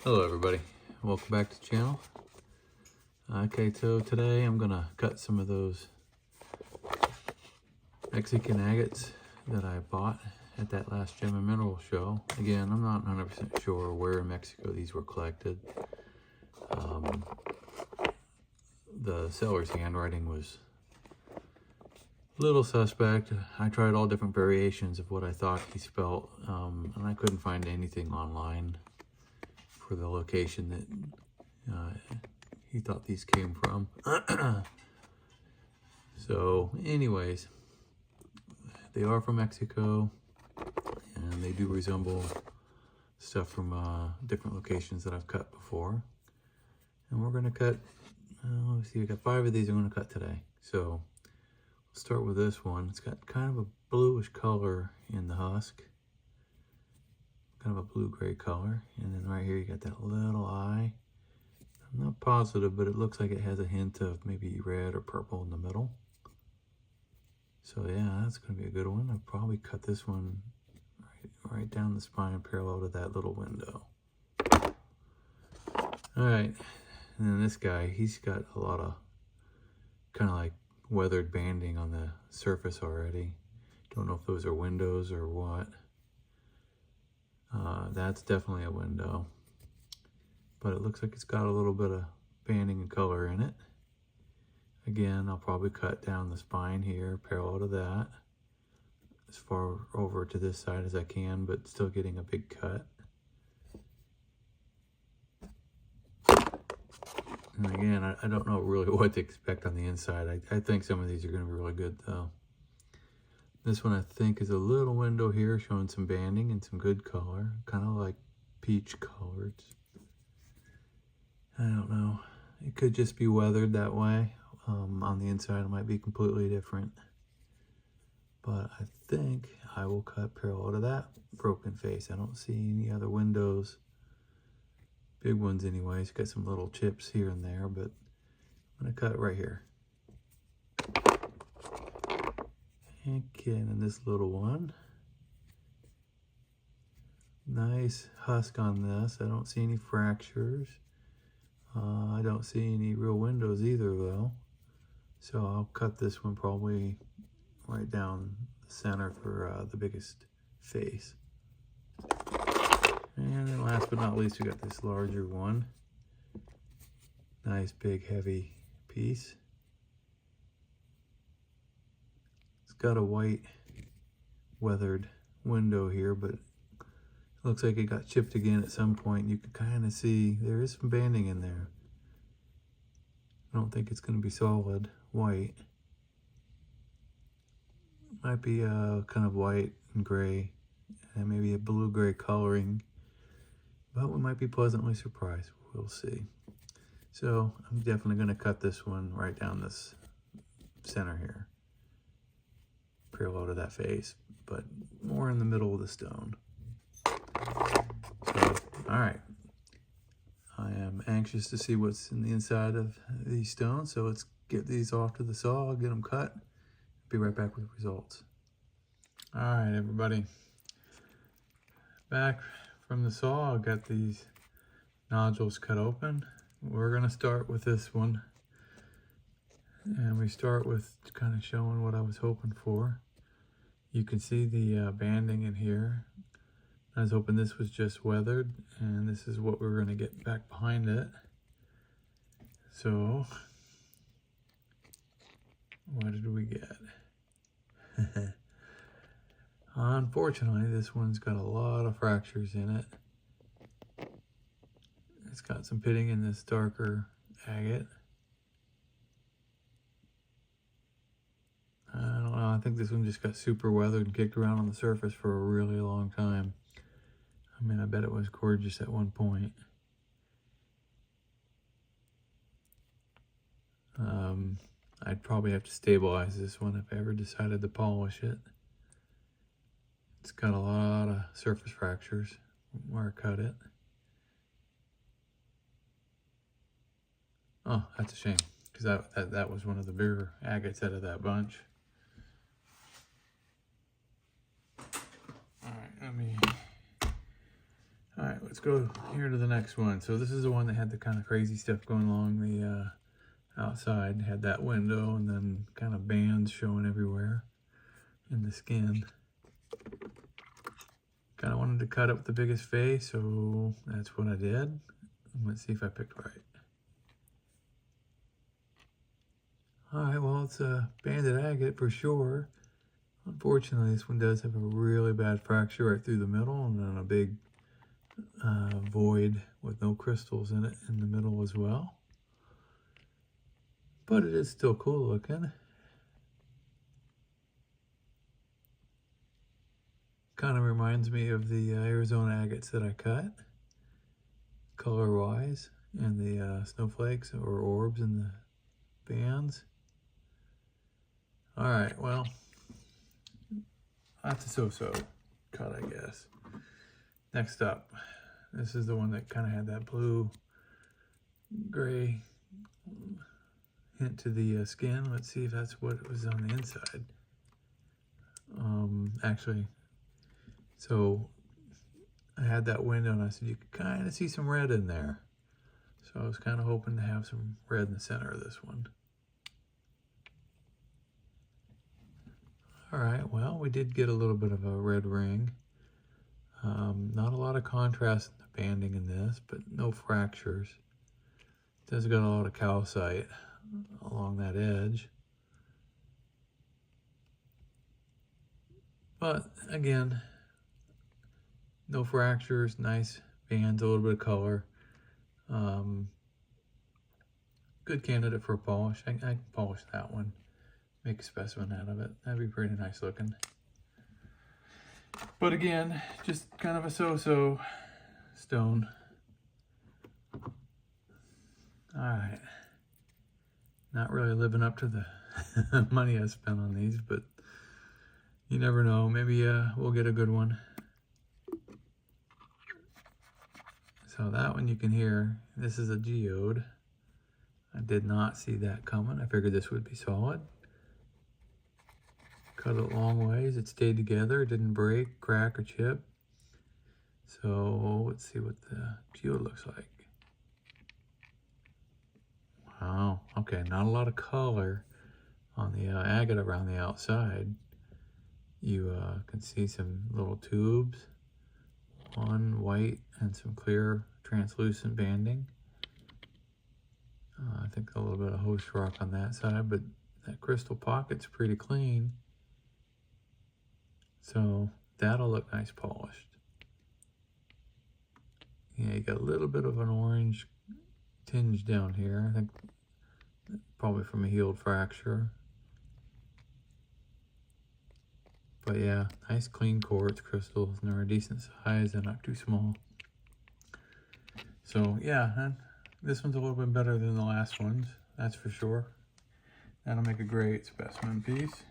Hello everybody, welcome back to the channel. Okay, so today I'm gonna cut some of those Mexican agates that I bought at that last Gem and Mineral show. Again, I'm not 100% sure where in Mexico these were collected. The seller's handwriting was a little suspect. I tried all different variations of what I thought he spelt, and I couldn't find anything online for the location that he thought these came from. So anyways, they are from Mexico and they do resemble stuff from different locations that I've cut before. And we're going to cut, let's see, we got 5 of these I'm going to cut today. So let's start with this one. It's got kind of a bluish color in the husk, kind of a blue-gray color. And then right here you got that little eye. I'm not positive, but it looks like it has a hint of maybe red or purple in the middle. So yeah, that's going to be a good one. I'll probably cut this one right down the spine parallel to that little window. All right, and then this guy, he's got a lot of kind of like weathered banding on the surface already. Don't know if those are windows or what. That's definitely a window, but it looks like it's got a little bit of banding and color in it. Again, I'll probably cut down the spine here parallel to that, as far over to this side as I can, but still getting a big cut. And again, I don't know really what to expect on the inside. I think some of these are going to be really good though. This one I think is a little window here showing some banding and some good color, kind of like peach colors. I don't know. It could just be weathered that way. On the inside it might be completely different. But I think I will cut parallel to that broken face. I don't see any other windows. Big ones anyways. Got some little chips here and there, but I'm going to cut it right here. Okay, and then this little one. Nice husk on this. I don't see any fractures. I don't see any real windows either though. So I'll cut this one probably right down the center for the biggest face. And then last but not least, we got this larger one. Nice big heavy piece. It's got a white weathered window here, but it looks like it got chipped again at some point. You can kind of see there is some banding in there. I don't think it's going to be solid white. Might be kind of white and gray, and maybe a blue-gray coloring, but we might be pleasantly surprised. We'll see. So I'm definitely going to cut this one right down this center here, parallel to that face, but more in the middle of the stone. So, all right. I am anxious to see what's in the inside of these stones, so let's get these off to the saw. I'll get them cut. Be right back with results. All right, everybody. Back from the saw, I've got these nodules cut open. We're gonna start with this one. And we start with kind of showing what I was hoping for. You can see the banding in here. I was hoping this was just weathered, and this is what we're going to get back behind it. So, what did we get? Unfortunately, this one's got a lot of fractures in it. It's got some pitting in this darker agate. I don't know, I think this one just got super weathered and kicked around on the surface for a really long time. I mean, I bet it was gorgeous at one point. I'd probably have to stabilize this one if I ever decided to polish it. It's got a lot of surface fractures where I cut it. Oh, that's a shame, because that was one of the bigger agates out of that bunch. let's go here to the next one. So this is the one that had the kind of crazy stuff going along the outside. Had that window and then kind of bands showing everywhere in the skin. Kind of wanted to cut up the biggest face, so that's what I did. Let's see if I picked right. Alright, well, it's a banded agate for sure. Unfortunately, this one does have a really bad fracture right through the middle, and then a big void with no crystals in it in the middle as well. But it is still cool looking. Kind of reminds me of the Arizona agates that I cut, color-wise, and the snowflakes or orbs in the bands. Alright, well, that's a so-so cut, I guess. Next up, this is the one that kind of had that blue-gray hint to the skin. Let's see if that's what it was on the inside. Actually, so I had that window and I said you could kind of see some red in there. So I was kind of hoping to have some red in the center of this one. Alright, well, we did get a little bit of a red ring. Not a lot of contrast in the banding in this, but no fractures. It does got a lot of calcite along that edge. But again, no fractures, nice bands, a little bit of color. Good candidate for a polish. I can polish that one. Make a specimen out of it. That'd be pretty nice looking. But again, just kind of a so-so stone. Alright. Not really living up to the money I spent on these, but you never know. Maybe we'll get a good one. So that one you can hear. This is a geode. I did not see that coming. I figured this would be solid. Cut it long ways. It stayed together. It didn't break, crack, or chip. So let's see what the geode looks like. Wow. Okay, not a lot of color on the agate around the outside. You can see some little tubes. One white and some clear translucent banding. I think a little bit of host rock on that side, but that crystal pocket's pretty clean. So that'll look nice polished. Yeah, you got a little bit of an orange tinge down here. I think probably from a healed fracture. But yeah, nice clean quartz crystals, and they're a decent size. They're not too small. So yeah, this one's a little bit better than the last ones, that's for sure. That'll make a great specimen piece.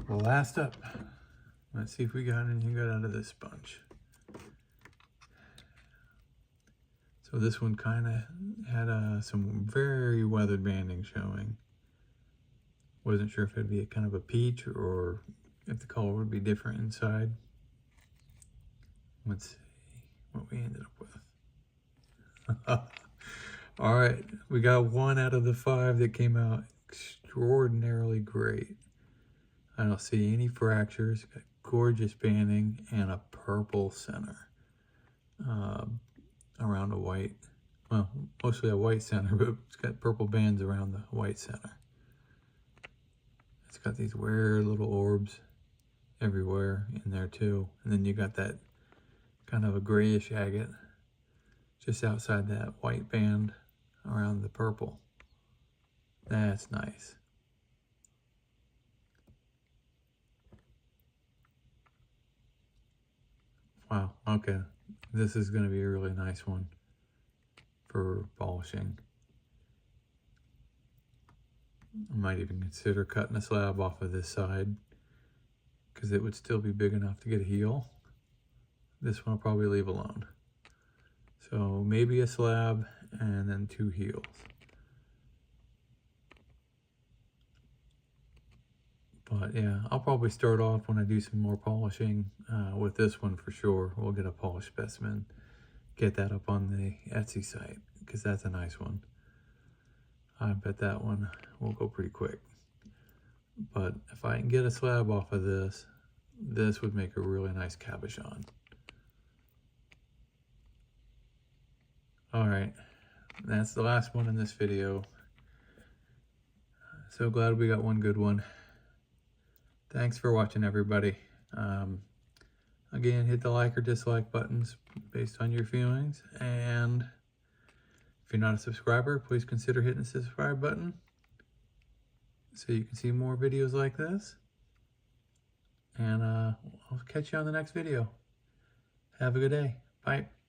Well, last up, let's see if we got anything good out of this bunch. So this one kind of had some very weathered banding showing. Wasn't sure if it'd be a kind of a peach or if the color would be different inside. Let's see what we ended up with. All right, we got 1 out of the 5 that came out extraordinarily great. I don't see any fractures. Got gorgeous banding and a purple center around a white, well, mostly a white center, but it's got purple bands around the white center. It's got these weird little orbs everywhere in there too. And then you got that kind of a grayish agate just outside that white band around the purple. That's nice. Wow, okay. This is going to be a really nice one for polishing. I might even consider cutting a slab off of this side because it would still be big enough to get a heel. This one I'll probably leave alone. So maybe a slab and then 2 heels. But yeah, I'll probably start off when I do some more polishing with this one for sure. We'll get a polished specimen, get that up on the Etsy site, because that's a nice one. I bet that one will go pretty quick. But if I can get a slab off of this, this would make a really nice cabochon. All right, that's the last one in this video. So glad we got one good one. Thanks for watching, everybody. Again, hit the like or dislike buttons based on your feelings. And if you're not a subscriber, please consider hitting the subscribe button so you can see more videos like this. And I'll catch you on the next video. Have a good day. Bye.